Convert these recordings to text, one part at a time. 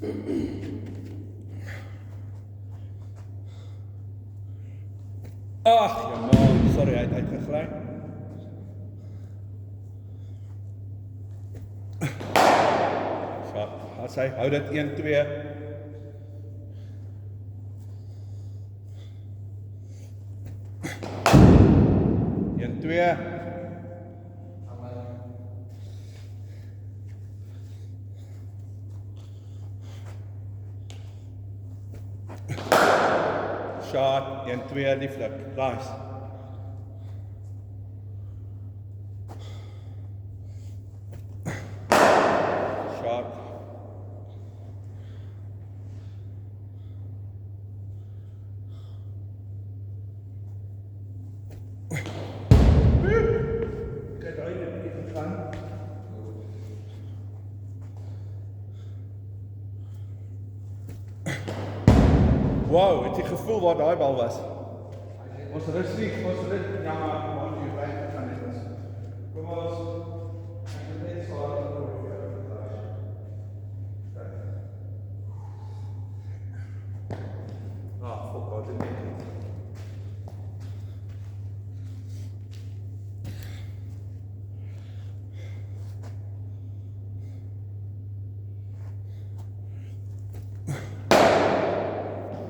Ag, jammer, sorry, hy het uitgegly. Shot, as hy hou dit 1-2. En 2. Shot, 1-2, die flik. Nice. Shot. Kyk, hy het nie gegaan. Wow, het jy gevoel waar daai bal was? Ons rus nie, ja maar jy reg gegaan het ons. Kom ons, ek het net so hard gehoor vir jou. Fuck, wat het ek?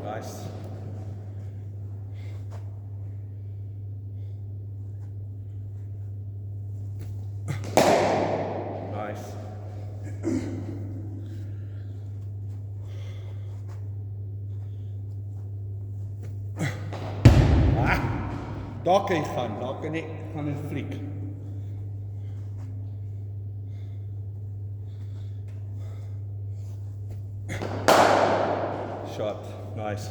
Nice. Nice. Daar kan jy gaan, daar kan jy gaan en fliek. Shot, nice.